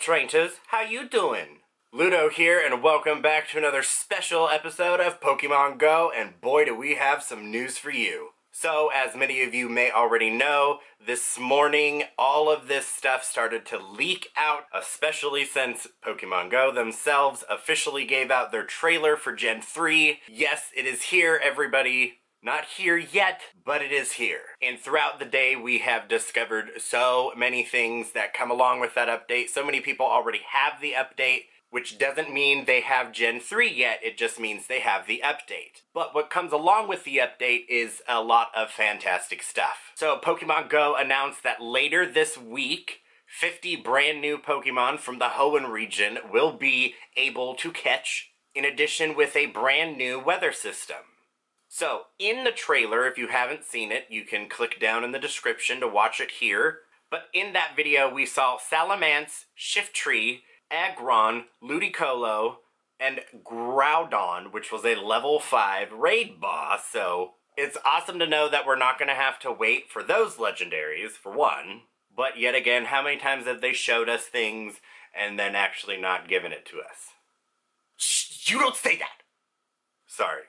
Trainters, how you doing? Ludo here, and welcome back to another special episode of Pokemon Go, and boy do we have some news for you. So, as many of you may already know, this morning all of this stuff started to leak out, especially since Pokemon Go themselves officially gave out their trailer for Gen 3. Yes, it is here, everybody. Not here yet, but it is here. And throughout the day, we have discovered so many things that come along with that update. So many people already have the update, which doesn't mean they have Gen 3 yet, it just means they have the update. But what comes along with the update is a lot of fantastic stuff. So Pokemon Go announced that later this week, 50 brand new Pokemon from the Hoenn region will be able to catch, in addition with a brand new weather system. So, in the trailer, if you haven't seen it, you can click down in the description to watch it here. But in that video, we saw Salamence, Shiftry, Aggron, Ludicolo, and Groudon, which was a level 5 raid boss. So, it's awesome to know that we're not going to have to wait for those legendaries, for one. But yet again, how many times have they showed us things and then actually not given it to us? Shh, you don't say that! Sorry.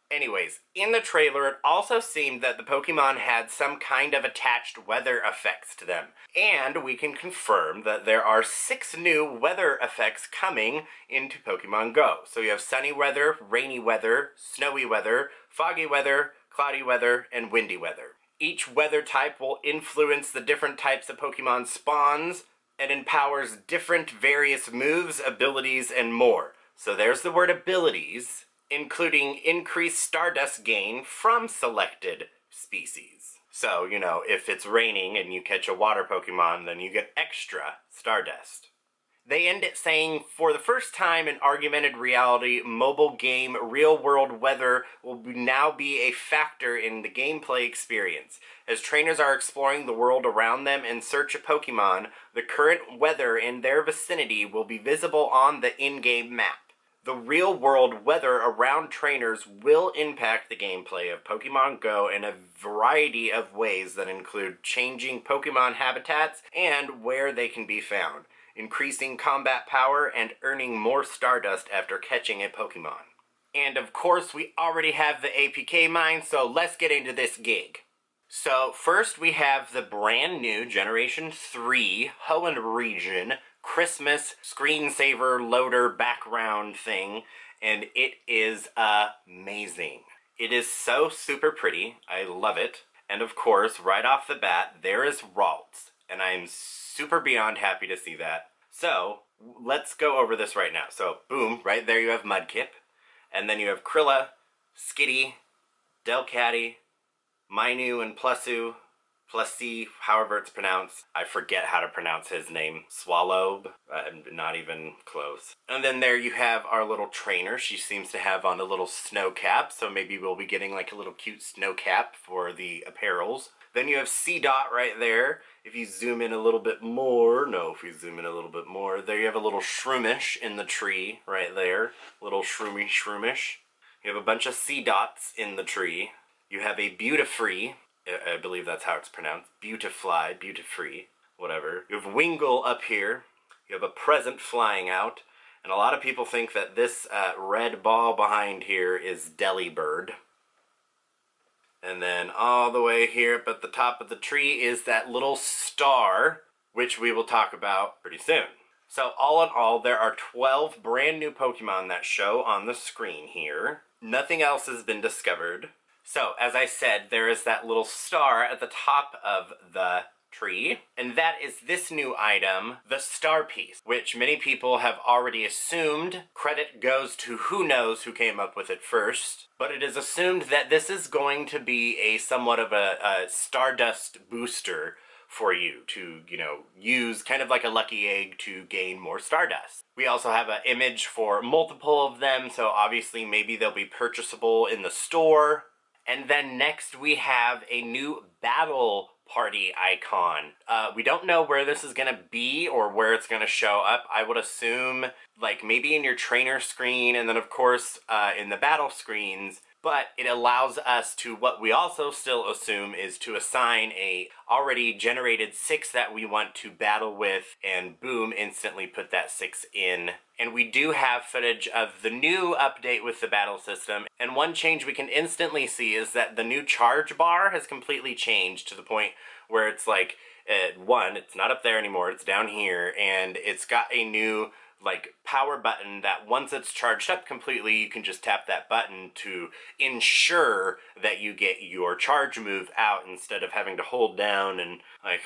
Anyways, in the trailer, it also seemed that the Pokemon had some kind of attached weather effects to them. And we can confirm that there are 6 new weather effects coming into Pokemon Go. So you have sunny weather, rainy weather, snowy weather, foggy weather, cloudy weather, and windy weather. Each weather type will influence the different types of Pokemon spawns and empowers different various moves, abilities, and more. So there's the word abilities, including increased Stardust gain from selected species. So, you know, if it's raining and you catch a water Pokemon, then you get extra Stardust. They end it saying, for the first time in augmented reality, mobile game real-world weather will now be a factor in the gameplay experience. As trainers are exploring the world around them in search of Pokemon, the current weather in their vicinity will be visible on the in-game map. The real-world weather around trainers will impact the gameplay of Pokemon Go in a variety of ways that include changing Pokemon habitats and where they can be found, increasing combat power, and earning more Stardust after catching a Pokemon. And of course, we already have the APK mine, so let's get into this gig. So first we have the brand new Generation 3 Hoenn region Christmas screensaver loader background thing, and it is amazing. It is so super pretty. I love it. And of course, right off the bat, there is Ralts, and I'm super beyond happy to see that. So, let's go over this right now. So, boom, right there you have Mudkip, and then you have Krilla, Skitty, Delcatty, Minu, and Plussu, Plusy, however it's pronounced. I forget how to pronounce his name. Swallow, not even close. And then there you have our little trainer. She seems to have on a little snow cap, so maybe we'll be getting like a little cute snow cap for the apparels. Then you have C-Dot right there. If you zoom in a little bit more, there you have a little Shroomish in the tree right there. Little Shroomish. You have a bunch of C-Dots in the tree. You have a Beautifree. I believe that's how it's pronounced. Beautifree, whatever. You have Wingull up here. You have a Present flying out. And a lot of people think that this red ball behind here is Delibird. And then all the way here up at the top of the tree is that little star, which we will talk about pretty soon. So all in all, there are 12 brand new Pokemon that show on the screen here. Nothing else has been discovered. So, as I said, there is that little star at the top of the tree, and that is this new item, the Star Piece, which many people have already assumed credit goes to who knows who came up with it first, but it is assumed that this is going to be a somewhat of a Stardust booster for you to, you know, use kind of like a lucky egg to gain more Stardust. We also have an image for multiple of them, so obviously maybe they'll be purchasable in the store. And then next we have a new battle party icon. We don't know where this is going to be or where it's going to show up. I would assume like maybe in your trainer screen and then of course in the battle screens. but it allows us to, what we also still assume is to assign a already generated 6 that we want to battle with, and boom, instantly put that 6 in. And we do have footage of the new update with the battle system, and one change we can instantly see is that the new charge bar has completely changed to the point where it's like, one, it's not up there anymore, it's down here, and it's got a new like power button that once it's charged up completely, you can just tap that button to ensure that you get your charge move out instead of having to hold down and like,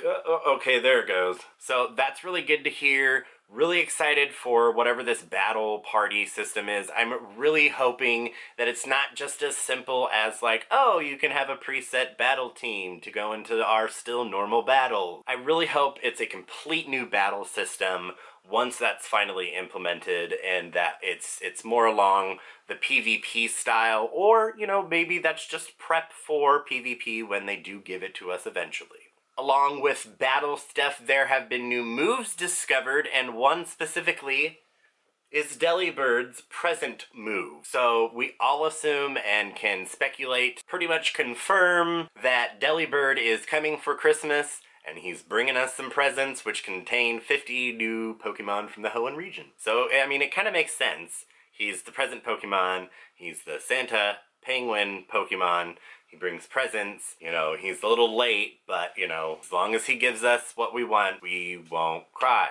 okay, there it goes. So that's really good to hear. Really excited for whatever this battle party system is. I'm really hoping that it's not just as simple as like, oh, you can have a preset battle team to go into our still normal battle. I really hope it's a complete new battle system once that's finally implemented, and that it's more along the PvP style, or, you know, maybe that's just prep for PvP when they do give it to us eventually. Along with battle stuff, there have been new moves discovered, and one specifically is Delibird's present move. So we all assume and can speculate, pretty much confirm, that Delibird is coming for Christmas, and he's bringing us some presents which contain 50 new Pokemon from the Hoenn region. So, I mean, it kind of makes sense. He's the present Pokemon, he's the Santa Penguin Pokemon, he brings presents, you know, he's a little late, but, you know, as long as he gives us what we want, we won't cry.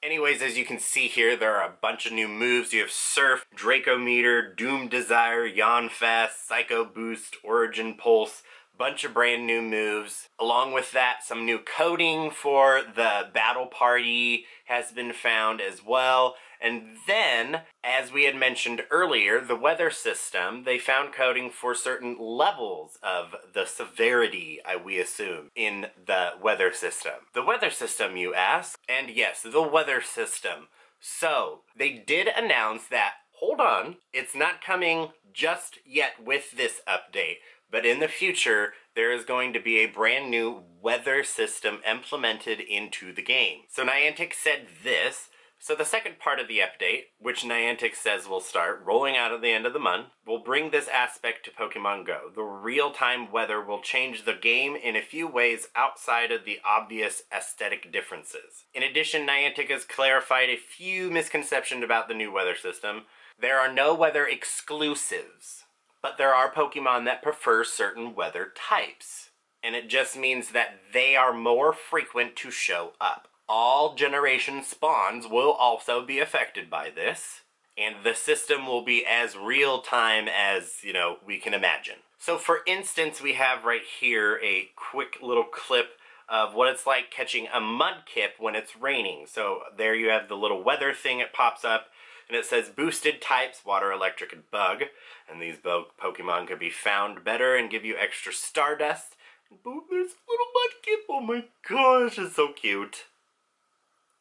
Anyways, as you can see here, there are a bunch of new moves. You have Surf, Draco Meter, Doom Desire, Yawn Fast, Psycho Boost, Origin Pulse, bunch of brand new moves. Along with that, some new coding for the battle party has been found as well. And then, as we had mentioned earlier, the weather system, they found coding for certain levels of the severity, we assume, in the weather system. The weather system, you ask? And yes, the weather system. So, they did announce that, hold on, it's not coming just yet with this update, but in the future, there is going to be a brand new weather system implemented into the game. So Niantic said this. So the second part of the update, which Niantic says will start rolling out at the end of the month, will bring this aspect to Pokemon Go. The real-time weather will change the game in a few ways outside of the obvious aesthetic differences. In addition, Niantic has clarified a few misconceptions about the new weather system. There are no weather exclusives, but there are Pokemon that prefer certain weather types. And it just means that they are more frequent to show up. All generation spawns will also be affected by this, and the system will be as real-time as, you know, we can imagine. So for instance, we have right here a quick little clip of what it's like catching a Mudkip when it's raining. So there you have the little weather thing, it pops up, and it says boosted types, water, electric, and bug. And these Pokemon could be found better and give you extra Stardust. And boom, there's a little Mudkip. Oh my gosh, it's so cute.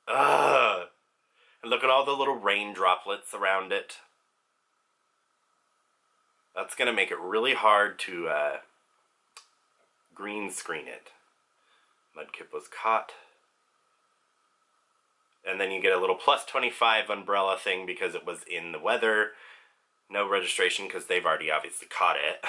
And look at all the little rain droplets around it. That's gonna make it really hard to green screen it. Mudkip was caught. And then you get a little plus 25 umbrella thing because it was in the weather. No registration because they've already obviously caught it.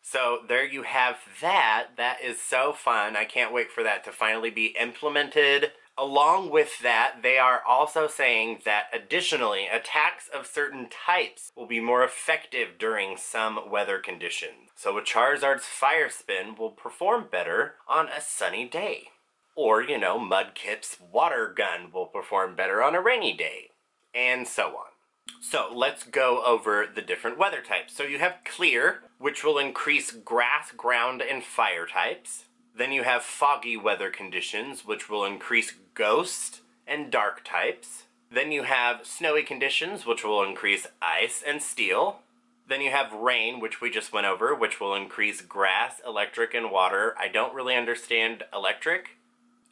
So there you have that. That is so fun. I can't wait for that to finally be implemented. Along with that, they are also saying that additionally, attacks of certain types will be more effective during some weather conditions. So a Charizard's Fire Spin will perform better on a sunny day. Or, you know, Mudkip's Water Gun will perform better on a rainy day. And so on. So let's go over the different weather types. So you have Clear, which will increase grass, ground, and fire types. Then you have Foggy weather conditions, which will increase Ghost and Dark types. Then you have Snowy conditions, which will increase Ice and Steel. Then you have Rain, which we just went over, which will increase Grass, Electric, and Water. I don't really understand Electric.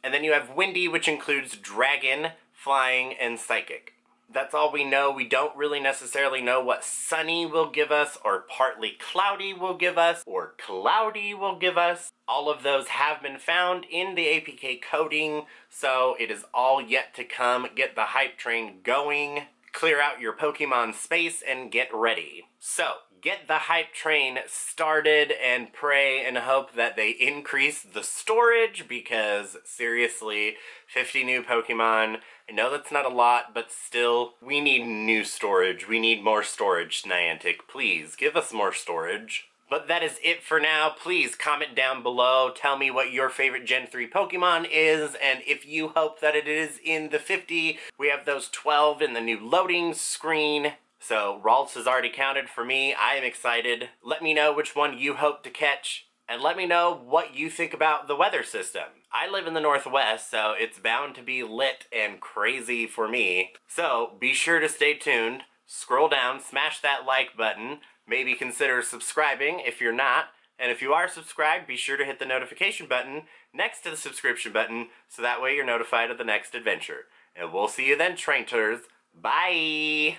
And then you have Windy, which includes Dragon, Flying, and Psychic. That's all we know. We don't really necessarily know what Sunny will give us, or Partly Cloudy will give us, or Cloudy will give us. All of those have been found in the APK coding, so it is all yet to come. Get the hype train going, clear out your Pokemon space, and get ready. So, get the hype train started and pray and hope that they increase the storage, because seriously, 50 new Pokemon, I know that's not a lot, but still, we need new storage. We need more storage, Niantic. Please, give us more storage. But that is it for now. Please comment down below. Tell me what your favorite Gen 3 Pokemon is, and if you hope that it is in the 50. We have those 12 in the new loading screen. So Ralts has already counted for me. I am excited. Let me know which one you hope to catch, and let me know what you think about the weather system. I live in the Northwest, so it's bound to be lit and crazy for me. So be sure to stay tuned. Scroll down, smash that like button. Maybe consider subscribing if you're not. And if you are subscribed, be sure to hit the notification button next to the subscription button, so that way you're notified of the next adventure. And we'll see you then, Trainters. Bye!